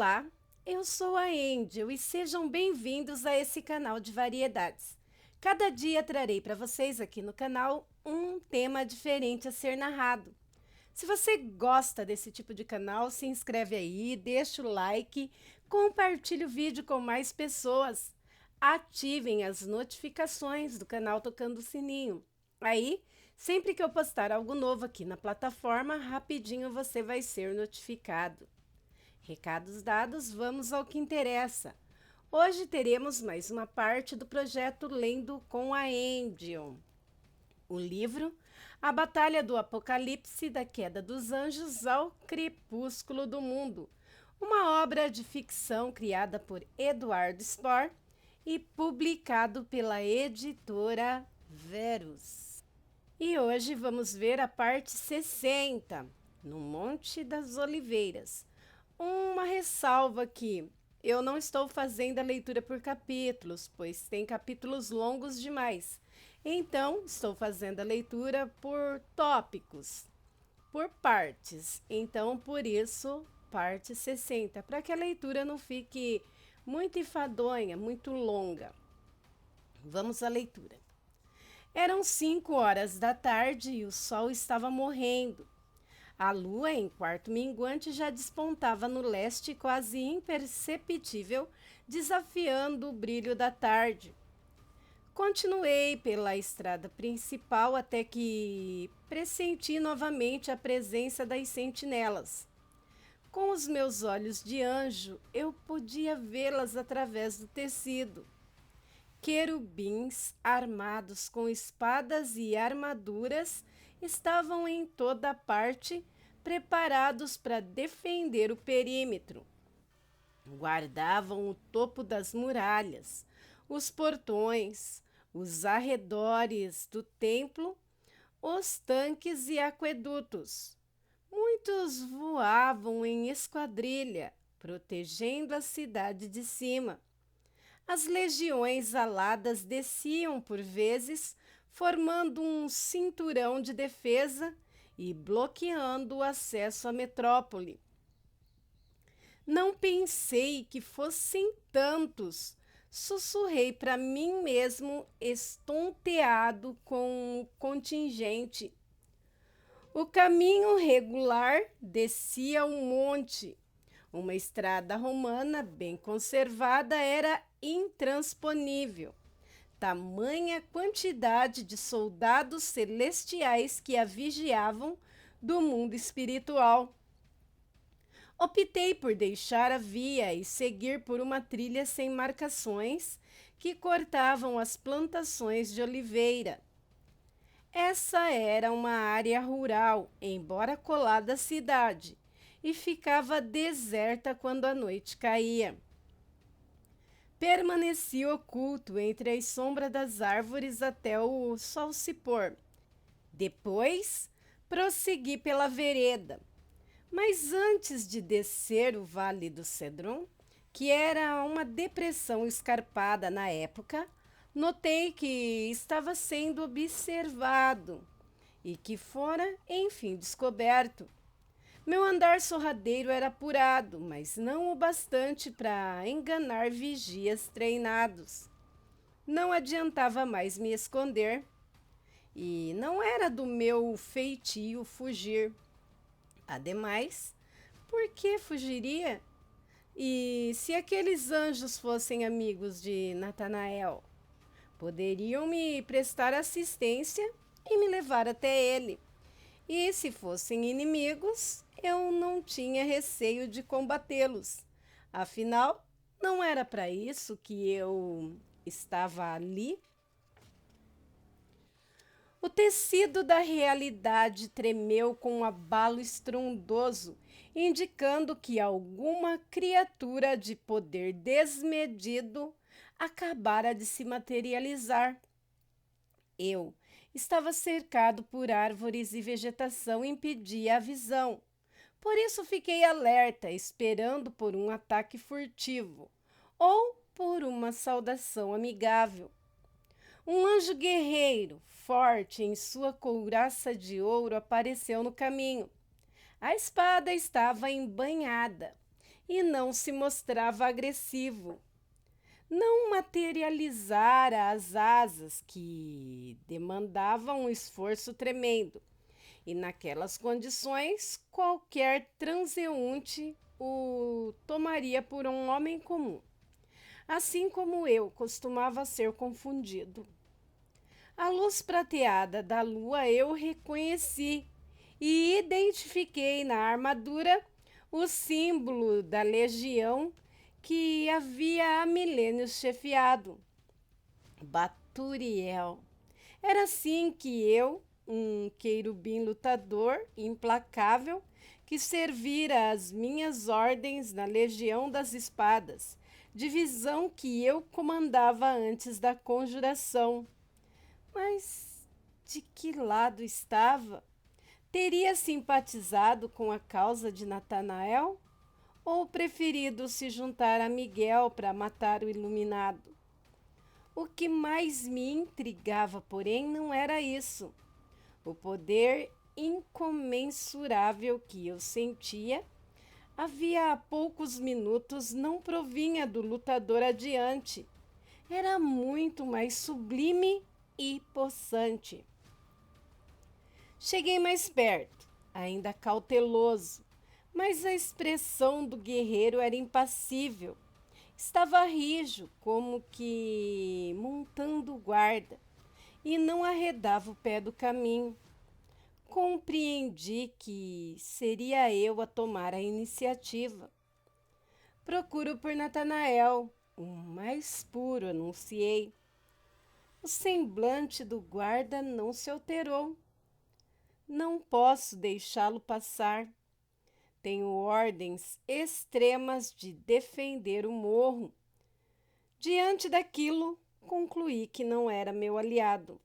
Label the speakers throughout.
Speaker 1: Olá, eu sou a Angel e sejam bem-vindos a esse canal de variedades. Cada dia trarei para vocês aqui no canal um tema diferente a ser narrado. Se você gosta desse tipo de canal, se inscreve aí, deixa o like, compartilhe o vídeo com mais pessoas. Ativem as notificações do canal tocando o sininho. Aí, sempre que eu postar algo novo aqui na plataforma, rapidinho você vai ser notificado. Recados dados, vamos ao que interessa. Hoje teremos mais uma parte do projeto Lendo com a Angel. O livro A Batalha do Apocalipse, da Queda dos Anjos ao Crepúsculo do Mundo, uma obra de ficção criada por Edward Spohr e publicado pela editora Verus. E hoje vamos ver a parte 60, no Monte das Oliveiras. Uma ressalva aqui, eu não estou fazendo a leitura por capítulos, pois tem capítulos longos demais. Então, estou fazendo a leitura por tópicos, por partes. Então, por isso, parte 60, para que a leitura não fique muito enfadonha, muito longa. Vamos à leitura. Eram 5 horas da tarde e o sol estava morrendo. A lua, em quarto minguante, já despontava no leste, quase imperceptível, desafiando o brilho da tarde. Continuei pela estrada principal até que pressenti novamente a presença das sentinelas. Com os meus olhos de anjo, eu podia vê-las através do tecido. Querubins armados com espadas e armaduras estavam em toda parte, preparados para defender o perímetro. Guardavam o topo das muralhas, os portões, os arredores do templo, os tanques e aquedutos. Muitos voavam em esquadrilha, protegendo a cidade de cima. As legiões aladas desciam por vezes, formando um cinturão de defesa e bloqueando o acesso à metrópole. Não pensei que fossem tantos, sussurrei para mim mesmo, estonteado com o contingente. O caminho regular descia um monte. Uma estrada romana bem conservada era intransponível. Tamanha quantidade de soldados celestiais que a vigiavam do mundo espiritual. Optei por deixar a via e seguir por uma trilha sem marcações que cortavam as plantações de oliveira. Essa era uma área rural, embora colada à cidade, e ficava deserta quando a noite caía. Permaneci oculto entre as sombras das árvores até o sol se pôr. Depois, prossegui pela vereda. Mas antes de descer o Vale do Cedron, que era uma depressão escarpada na época, notei que estava sendo observado e que fora, enfim, descoberto. Meu andar sorradeiro era apurado, mas não o bastante para enganar vigias treinados. Não adiantava mais me esconder, e não era do meu feitio fugir. Ademais, por que fugiria? E se aqueles anjos fossem amigos de Natanael, poderiam me prestar assistência e me levar até ele. E se fossem inimigos, eu não tinha receio de combatê-los. Afinal, não era para isso que eu estava ali. O tecido da realidade tremeu com um abalo estrondoso, indicando que alguma criatura de poder desmedido acabara de se materializar. Eu estava cercado por árvores e vegetação impedia a visão. Por isso fiquei alerta, esperando por um ataque furtivo ou por uma saudação amigável. Um anjo guerreiro, forte em sua couraça de ouro, apareceu no caminho. A espada estava embanhada e não se mostrava agressivo. Não materializara as asas que demandavam um esforço tremendo, e naquelas condições qualquer transeunte o tomaria por um homem comum, assim como eu costumava ser confundido. A luz prateada da lua eu reconheci e identifiquei na armadura o símbolo da legião que havia há milênios chefiado. Baturiel. Era assim que eu, um querubim lutador implacável, que servira as minhas ordens na Legião das Espadas, divisão que eu comandava antes da conjuração. Mas de que lado estava? Teria simpatizado com a causa de Natanael? Ou preferido se juntar a Miguel para matar o iluminado? O que mais me intrigava, porém, não era isso. O poder incomensurável que eu sentia havia há poucos minutos não provinha do lutador adiante. Era muito mais sublime e possante. Cheguei mais perto, ainda cauteloso, mas a expressão do guerreiro era impassível. Estava rijo, como que montando guarda, e não arredava o pé do caminho. Compreendi que seria eu a tomar a iniciativa. Procuro por Natanael, o mais puro, anunciei. O semblante do guarda não se alterou. Não posso deixá-lo passar. Tenho ordens extremas de defender o morro. Diante daquilo, concluí que não era meu aliado.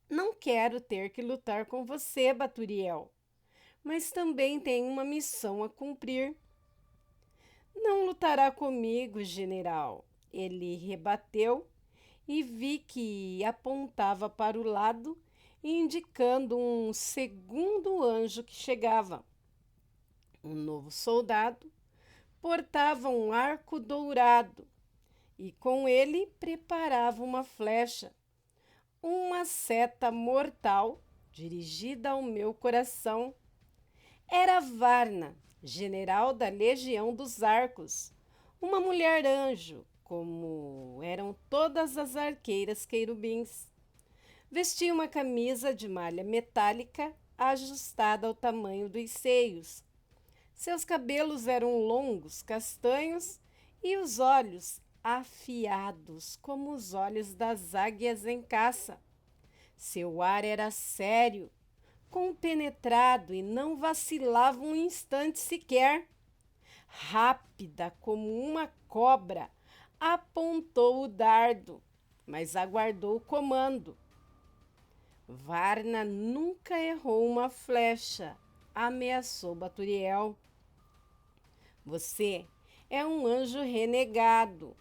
Speaker 1: Não quero ter que lutar com você, Baturiel, mas também tenho uma missão a cumprir. Não lutará comigo, general. Ele rebateu e vi que apontava para o lado, indicando um segundo anjo que chegava. Um novo soldado portava um arco dourado e com ele preparava uma flecha, uma seta mortal dirigida ao meu coração. Era Varna, general da Legião dos Arcos, uma mulher anjo, como eram todas as arqueiras querubins. Vestia uma camisa de malha metálica ajustada ao tamanho dos seios. Seus cabelos eram longos, castanhos, e os olhos afiados, como os olhos das águias em caça. Seu ar era sério, compenetrado e não vacilava um instante sequer. Rápida como uma cobra, apontou o dardo, mas aguardou o comando. Varna nunca errou uma flecha, ameaçou Baturiel. Você é um anjo renegado,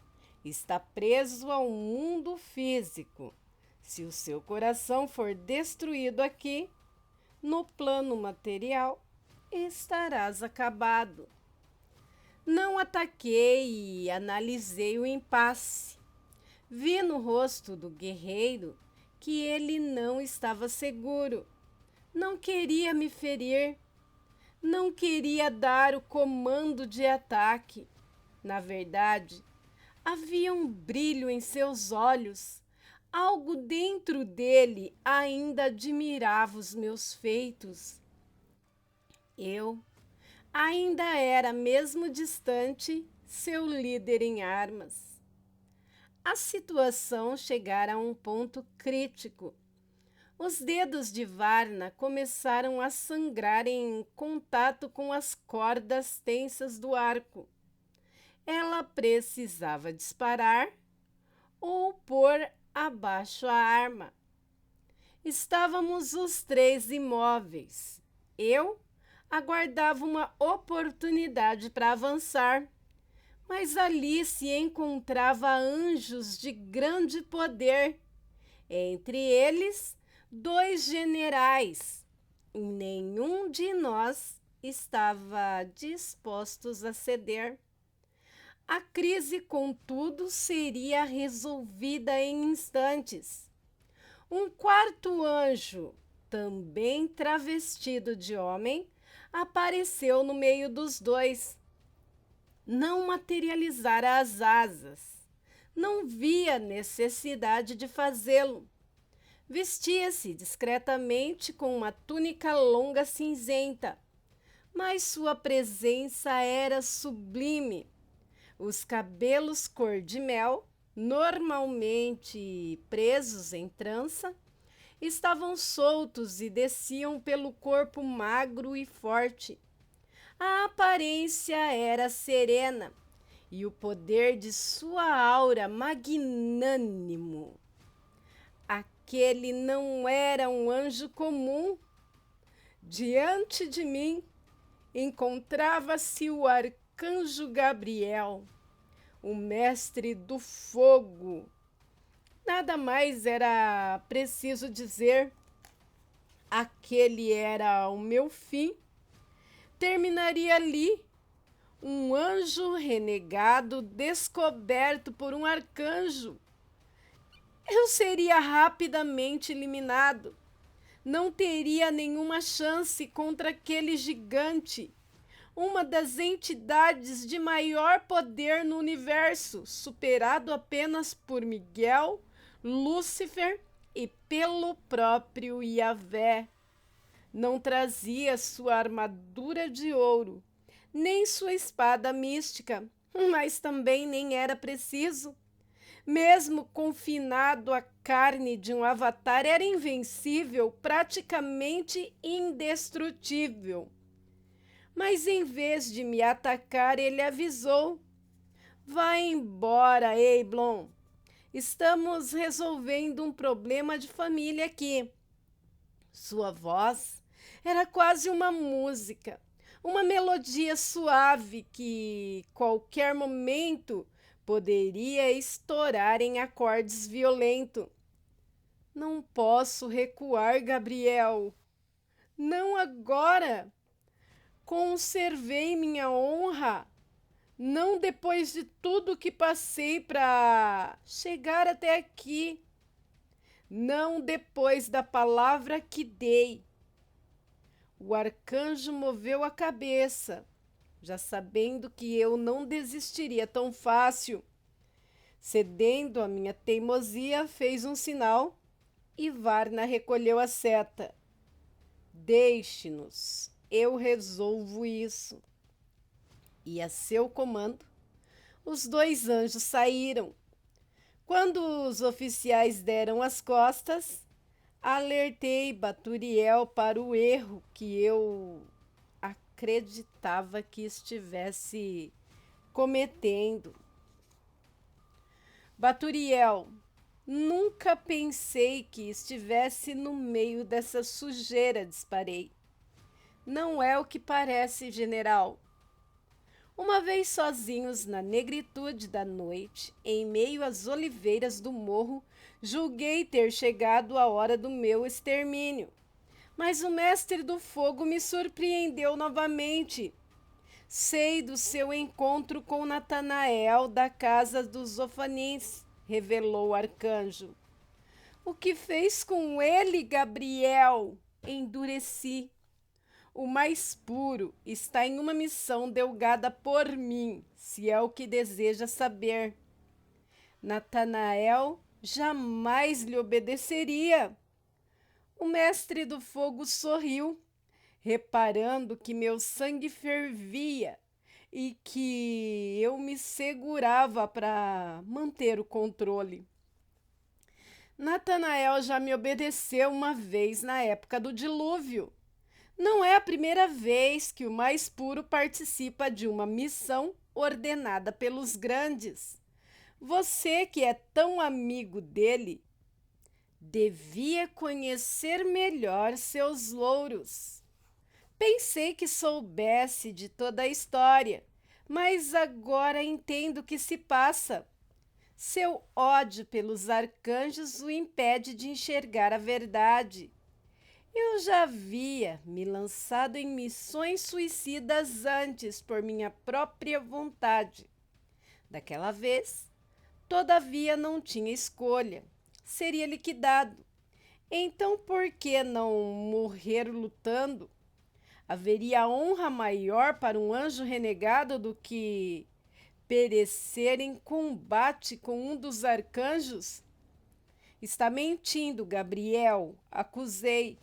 Speaker 1: está preso ao mundo físico. Se o seu coração for destruído aqui, no plano material, estarás acabado. Não ataquei e analisei o impasse. Vi no rosto do guerreiro que ele não estava seguro. Não queria me ferir. Não queria dar o comando de ataque. Na verdade, havia um brilho em seus olhos. Algo dentro dele ainda admirava os meus feitos. Eu ainda era, mesmo distante, seu líder em armas. A situação chegara a um ponto crítico. Os dedos de Varna começaram a sangrar em contato com as cordas tensas do arco. Ela precisava disparar ou pôr abaixo a arma. Estávamos os três imóveis. Eu aguardava uma oportunidade para avançar, mas ali se encontrava anjos de grande poder, entre eles 2 generais. Nenhum de nós estava dispostos a ceder. A crise, contudo, seria resolvida em instantes. Um quarto anjo, também travestido de homem, apareceu no meio dos dois. Não materializara as asas. Não via necessidade de fazê-lo. Vestia-se discretamente com uma túnica longa cinzenta, mas sua presença era sublime. Os cabelos cor de mel, normalmente presos em trança, estavam soltos e desciam pelo corpo magro e forte. A aparência era serena e o poder de sua aura magnânimo. Aquele não era um anjo comum. Diante de mim encontrava-se o arcanjo Gabriel, o mestre do fogo. Nada mais era preciso dizer. Aquele era o meu fim. Terminaria ali. Um anjo renegado descoberto por um arcanjo. Eu seria rapidamente eliminado. Não teria nenhuma chance contra aquele gigante, uma das entidades de maior poder no universo, superado apenas por Miguel, Lúcifer e pelo próprio Yahvé. Não trazia sua armadura de ouro, nem sua espada mística, mas também nem era preciso. Mesmo confinado à carne de um avatar, era invencível, praticamente indestrutível. Mas em vez de me atacar, ele avisou: "Vá embora, Eiblon. Estamos resolvendo um problema de família aqui." Sua voz era quase uma música, uma melodia suave que, qualquer momento, poderia estourar em acordes violentos. "Não posso recuar, Gabriel. Não agora. Conservei minha honra. Não depois de tudo que passei para chegar até aqui. Não depois da palavra que dei." O arcanjo moveu a cabeça, já sabendo que eu não desistiria tão fácil. Cedendo à minha teimosia, fez um sinal e Varna recolheu a seta. "Deixe-nos, eu resolvo isso." E a seu comando, os dois anjos saíram. Quando os oficiais deram as costas, alertei Baturiel para o erro que eu acreditava que estivesse cometendo. "Baturiel, nunca pensei que estivesse no meio dessa sujeira", disparei. "Não é o que parece, general." Uma vez sozinhos na negritude da noite, em meio às oliveiras do morro, julguei ter chegado a hora do meu extermínio. Mas o mestre do fogo me surpreendeu novamente. "Sei do seu encontro com Natanael da casa dos Zofanins", revelou o arcanjo. "O que fez com ele, Gabriel?" Endureci. "O mais puro está em uma missão delgada por mim, se é o que deseja saber." "Natanael jamais lhe obedeceria." O mestre do fogo sorriu, reparando que meu sangue fervia e que eu me segurava para manter o controle. "Natanael já me obedeceu uma vez na época do dilúvio. Não é a primeira vez que o mais puro participa de uma missão ordenada pelos grandes. Você, que é tão amigo dele, devia conhecer melhor seus louros." "Pensei que soubesse de toda a história, mas agora entendo o que se passa. Seu ódio pelos arcanjos o impede de enxergar a verdade. Eu já havia me lançado em missões suicidas antes por minha própria vontade. Daquela vez, todavia, não tinha escolha. Seria liquidado. Então, por que não morrer lutando? Haveria honra maior para um anjo renegado do que perecer em combate com um dos arcanjos? Está mentindo, Gabriel, acusei.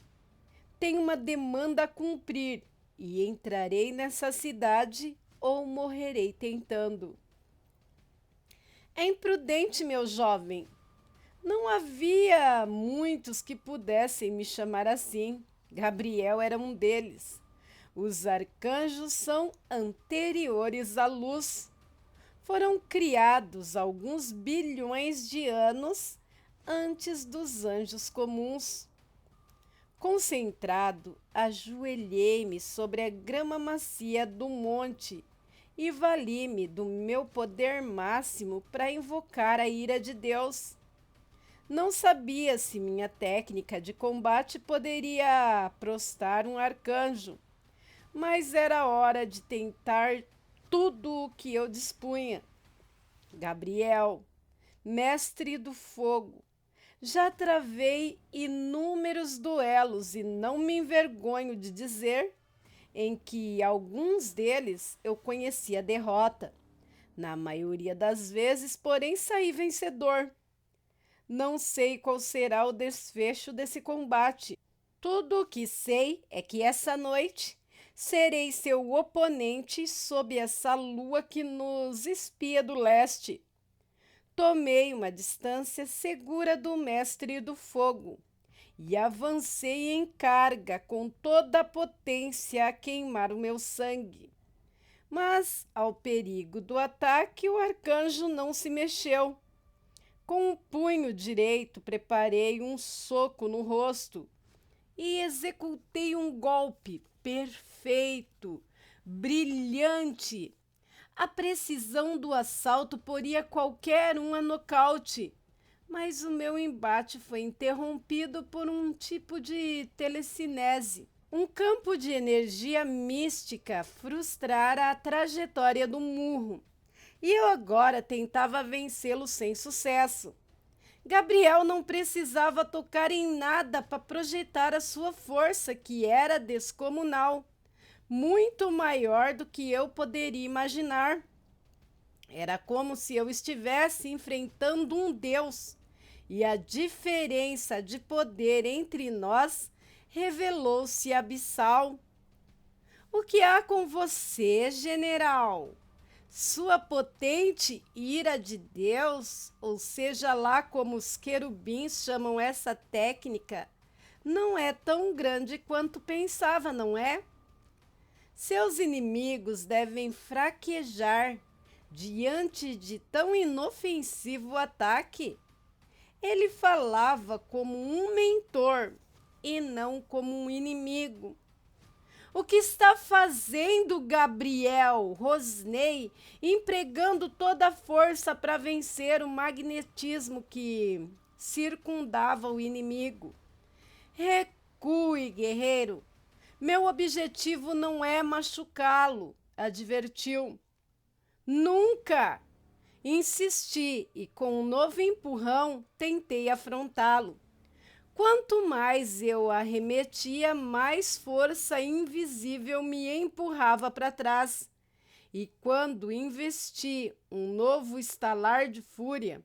Speaker 1: Tenho uma demanda a cumprir e entrarei nessa cidade ou morrerei tentando. É imprudente, meu jovem. Não havia muitos que pudessem me chamar assim. Gabriel era um deles. Os arcanjos são anteriores à luz. Foram criados alguns bilhões de anos antes dos anjos comuns. Concentrado, ajoelhei-me sobre a grama macia do monte e vali-me do meu poder máximo para invocar a ira de Deus. Não sabia se minha técnica de combate poderia prostrar um arcanjo, mas era hora de tentar tudo o que eu dispunha. Gabriel, mestre do fogo, já travei inúmeros duelos e não me envergonho de dizer em que alguns deles eu conhecia a derrota. Na maioria das vezes, porém, saí vencedor. Não sei qual será o desfecho desse combate. Tudo o que sei é que essa noite serei seu oponente sob essa lua que nos espia do leste. Tomei uma distância segura do mestre do fogo e avancei em carga com toda a potência a queimar o meu sangue. Mas, ao perigo do ataque, o arcanjo não se mexeu. Com o punho direito, preparei um soco no rosto e executei um golpe perfeito, brilhante. A precisão do assalto poria qualquer um a nocaute, mas o meu embate foi interrompido por um tipo de telecinese. Um campo de energia mística frustrara a trajetória do murro, e eu agora tentava vencê-lo sem sucesso. Gabriel não precisava tocar em nada para projetar a sua força, que era descomunal, muito maior do que eu poderia imaginar. Era como se eu estivesse enfrentando um deus, e a diferença de poder entre nós revelou-se abissal. O que há com você, general? Sua potente ira de Deus, ou seja lá como os querubins chamam essa técnica, não é tão grande quanto pensava, não é? Seus inimigos devem fraquejar diante de tão inofensivo ataque. Ele falava como um mentor e não como um inimigo. O que está fazendo Gabriel Rosnei, empregando toda a força para vencer o magnetismo que circundava o inimigo? Recue, guerreiro. Meu objetivo não é machucá-lo, advertiu. Nunca! Insisti e, com um novo empurrão, tentei afrontá-lo. Quanto mais eu arremetia, mais força invisível me empurrava para trás. E quando investi um novo estalar de fúria,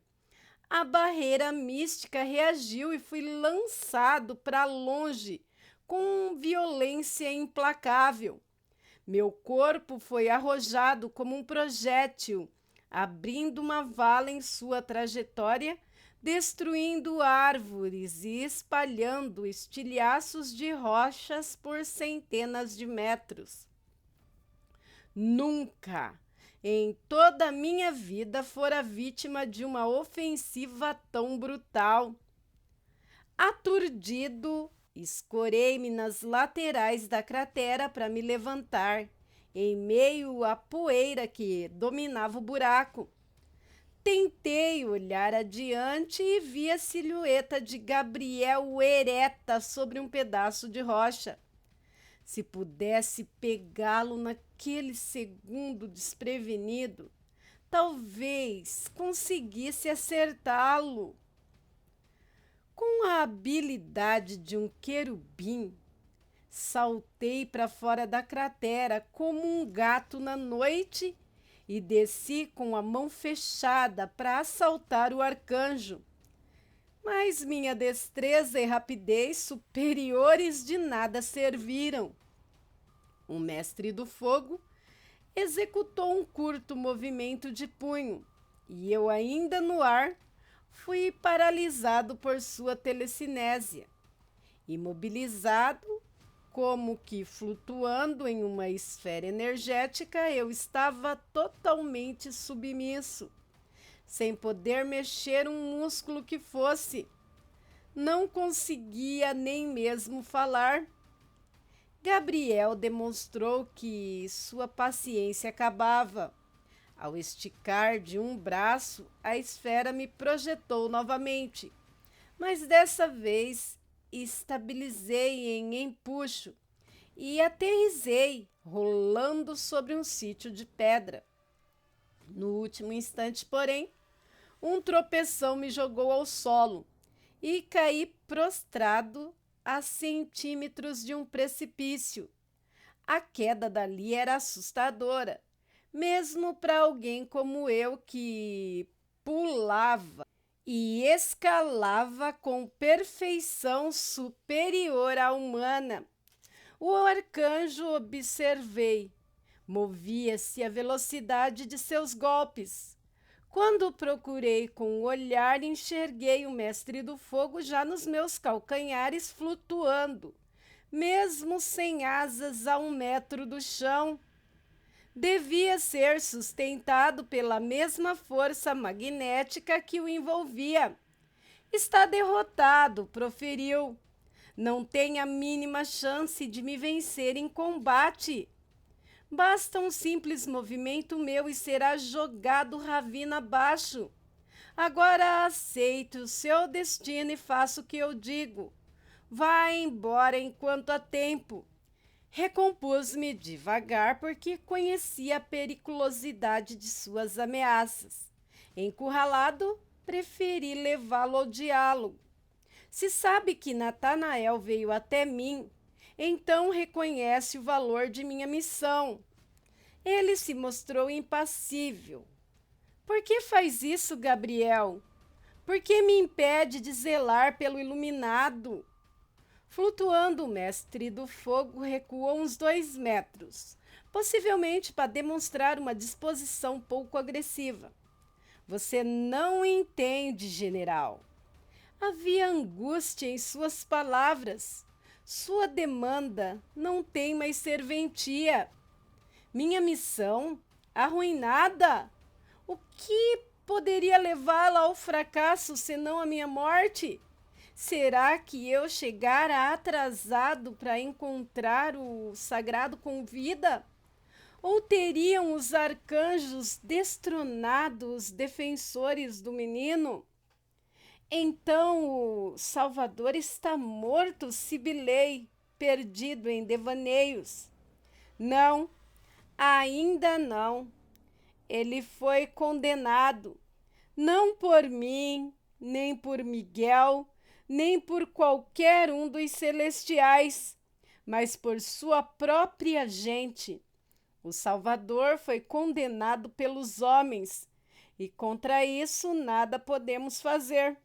Speaker 1: a barreira mística reagiu e fui lançado para longe com violência implacável. Meu corpo foi arrojado como um projétil, abrindo uma vala em sua trajetória, destruindo árvores e espalhando estilhaços de rochas por centenas de metros. Nunca, em toda a minha vida, fora vítima de uma ofensiva tão brutal. Aturdido, escorei-me nas laterais da cratera para me levantar, em meio à poeira que dominava o buraco. tentei olhar adiante e vi a silhueta de Gabriel ereta sobre um pedaço de rocha. Se pudesse pegá-lo naquele segundo desprevenido, talvez conseguisse acertá-lo. Com a habilidade de um querubim, saltei para fora da cratera como um gato na noite e desci com a mão fechada para assaltar o arcanjo. Mas minha destreza e rapidez superiores de nada serviram. O mestre do fogo executou um curto movimento de punho e eu, ainda no ar, fui paralisado por sua telecinésia. Imobilizado, como que flutuando em uma esfera energética, eu estava totalmente submisso, sem poder mexer um músculo que fosse. Não conseguia nem mesmo falar. Gabriel demonstrou que sua paciência acabava. Ao esticar de um braço, a esfera me projetou novamente, mas dessa vez estabilizei em empuxo e aterrissei, rolando sobre um sítio de pedra. No último instante, porém, um tropeção me jogou ao solo e caí prostrado a centímetros de um precipício. A queda dali era assustadora, mesmo para alguém como eu que pulava e escalava com perfeição superior à humana. O arcanjo observei. Movia-se à velocidade de seus golpes. Quando procurei com o olhar, enxerguei o mestre do fogo já nos meus calcanhares flutuando, mesmo sem asas a 1 metro do chão. Devia ser sustentado pela mesma força magnética que o envolvia. Está derrotado, proferiu. Não tem a mínima chance de me vencer em combate. Basta um simples movimento meu e será jogado ravina abaixo. Agora aceite o seu destino e faça o que eu digo. Vá embora enquanto há tempo. Recompus-me devagar porque conhecia a periculosidade de suas ameaças. Encurralado, preferi levá-lo ao diálogo. Se sabe que Natanael veio até mim, então reconhece o valor de minha missão. Ele se mostrou impassível. Por que faz isso, Gabriel? Por que me impede de zelar pelo iluminado? Flutuando, o mestre do fogo recuou uns 2 metros, possivelmente para demonstrar uma disposição pouco agressiva. Você não entende, general. Havia angústia em suas palavras. Sua demanda não tem mais serventia. Minha missão arruinada? O que poderia levá-la ao fracasso senão a minha morte? Será que eu chegara atrasado para encontrar o sagrado com vida? Ou teriam os arcanjos destronado os defensores do menino? Então o Salvador está morto, sibilei, perdido em devaneios. Não, ainda não. Ele foi condenado, não por mim, nem por Miguel, nem por qualquer um dos celestiais, mas por sua própria gente. O Salvador foi condenado pelos homens, e contra isso nada podemos fazer.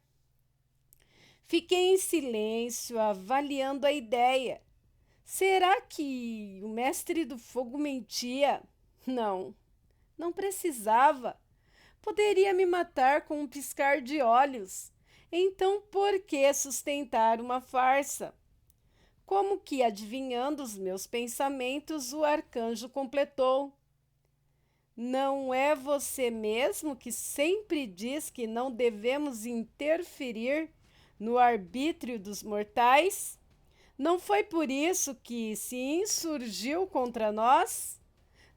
Speaker 1: Fiquei em silêncio, avaliando a ideia. Será que o mestre do fogo mentia? Não, não precisava. Poderia me matar com um piscar de olhos. Então, por que sustentar uma farsa? Como que, adivinhando os meus pensamentos, o arcanjo completou. Não é você mesmo que sempre diz que não devemos interferir no arbítrio dos mortais? Não foi por isso que se insurgiu contra nós?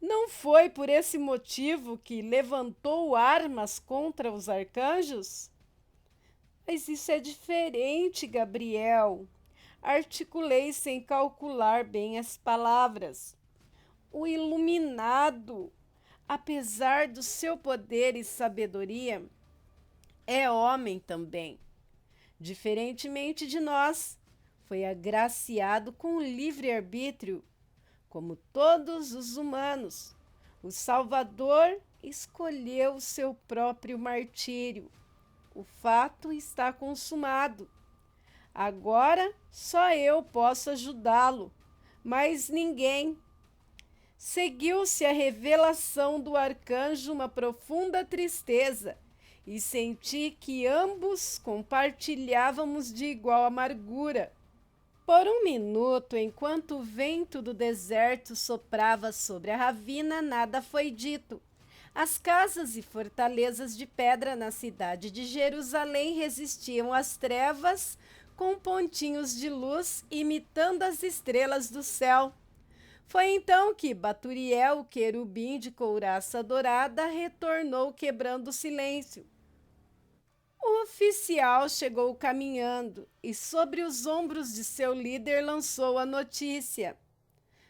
Speaker 1: Não foi por esse motivo que levantou armas contra os arcanjos? Mas isso é diferente, Gabriel. Articulei sem calcular bem as palavras. O iluminado, apesar do seu poder e sabedoria, é homem também. Diferentemente de nós, foi agraciado com livre-arbítrio, como todos os humanos. O Salvador escolheu seu próprio martírio. O fato está consumado. Agora só eu posso ajudá-lo, mas ninguém. Seguiu-se a revelação do arcanjo uma profunda tristeza e senti que ambos compartilhávamos de igual amargura. Por um minuto, enquanto o vento do deserto soprava sobre a ravina, nada foi dito. As casas e fortalezas de pedra na cidade de Jerusalém resistiam às trevas com pontinhos de luz imitando as estrelas do céu. Foi então que Baturiel, o querubim de couraça dourada, retornou quebrando o silêncio. O oficial chegou caminhando e sobre os ombros de seu líder lançou a notícia.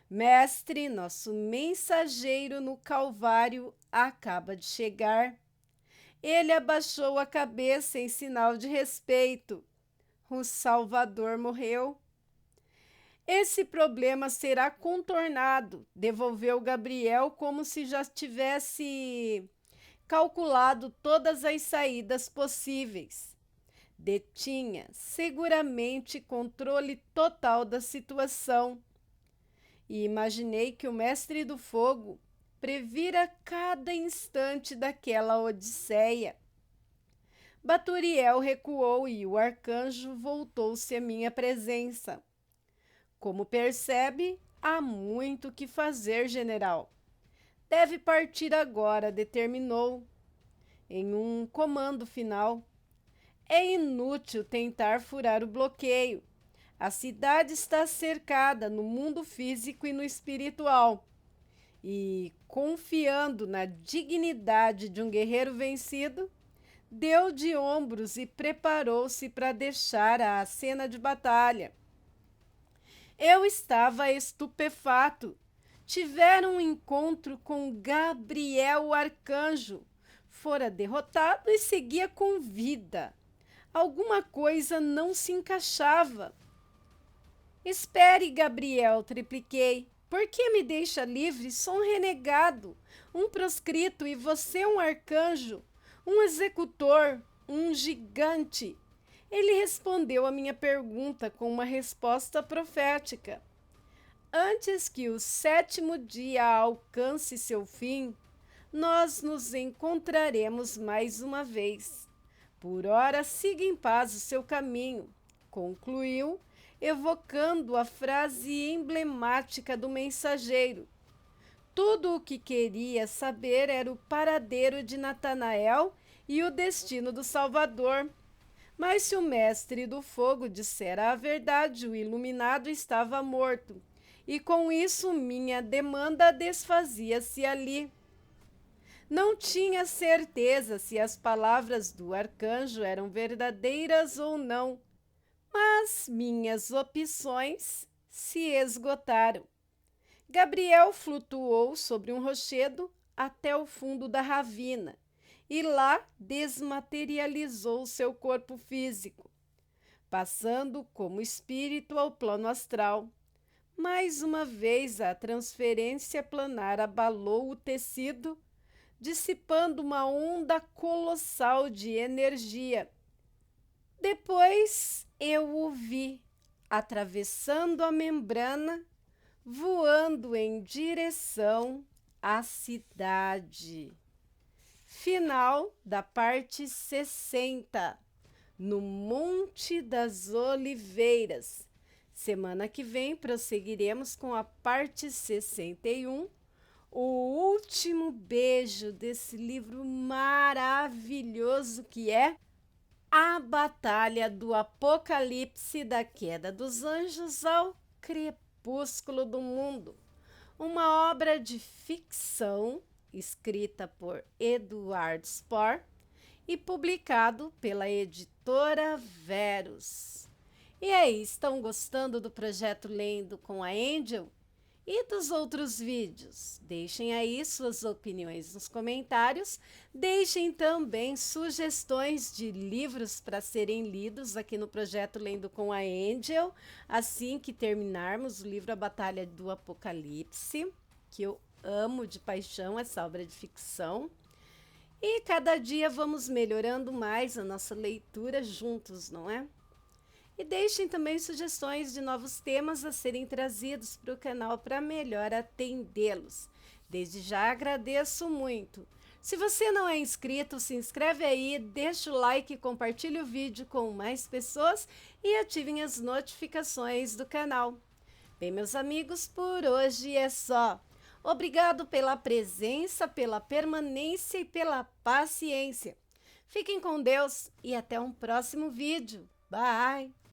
Speaker 1: Mestre, nosso mensageiro no Calvário acaba de chegar. Ele abaixou a cabeça em sinal de respeito. O Salvador morreu. Esse problema será contornado, devolveu Gabriel como se já tivesse calculado todas as saídas possíveis. Detinha seguramente controle total da situação. E imaginei que o mestre do fogo previra cada instante daquela odisseia. Baturiel recuou e o arcanjo voltou-se à minha presença. Como percebe, há muito que fazer, general. Deve partir agora, determinou, em um comando final. É inútil tentar furar o bloqueio. A cidade está cercada no mundo físico e no espiritual. E, confiando na dignidade de um guerreiro vencido, deu de ombros e preparou-se para deixar a cena de batalha. Eu estava estupefato. Tiveram um encontro com Gabriel o arcanjo. Fora derrotado e seguia com vida. Alguma coisa não se encaixava. Espere, Gabriel, tripliquei. Por que me deixa livre? Sou um renegado, um proscrito e você um arcanjo, um executor, um gigante. Ele respondeu à minha pergunta com uma resposta profética. Antes que o 7º dia alcance seu fim, nós nos encontraremos mais uma vez. Por ora, siga em paz o seu caminho, concluiu, evocando a frase emblemática do mensageiro. Tudo o que queria saber era o paradeiro de Natanael e o destino do Salvador. Mas se o mestre do fogo dissera a verdade, o iluminado estava morto, e com isso minha demanda desfazia-se ali. Não tinha certeza se as palavras do arcanjo eram verdadeiras ou não, mas minhas opções se esgotaram. Gabriel flutuou sobre um rochedo até o fundo da ravina e lá desmaterializou seu corpo físico, passando como espírito ao plano astral. Mais uma vez a transferência planar abalou o tecido, dissipando uma onda colossal de energia. Depois eu o vi, atravessando a membrana, voando em direção à cidade. Final da parte 60, no Monte das Oliveiras. Semana que vem prosseguiremos com a parte 61, o último beijo desse livro maravilhoso que é A Batalha do Apocalipse, da queda dos anjos ao crepúsculo do mundo. uma obra de ficção escrita por Eduardo Spohr e publicado pela editora Verus. E aí, estão gostando do projeto Lendo com a Angel? E dos outros vídeos? Deixem aí suas opiniões nos comentários. Deixem também sugestões de livros para serem lidos aqui no projeto Lendo com a Angel, assim que terminarmos o livro A Batalha do Apocalipse, que eu amo de paixão essa obra de ficção. E cada dia vamos melhorando mais a nossa leitura juntos, não é? E deixem também sugestões de novos temas a serem trazidos para o canal para melhor atendê-los. Desde já agradeço muito. Se você não é inscrito, se inscreve aí, deixa o like, compartilhe o vídeo com mais pessoas e ativem as notificações do canal. Bem, meus amigos, por hoje é só. Obrigado pela presença, pela permanência e pela paciência. Fiquem com Deus e até um próximo vídeo. Bye!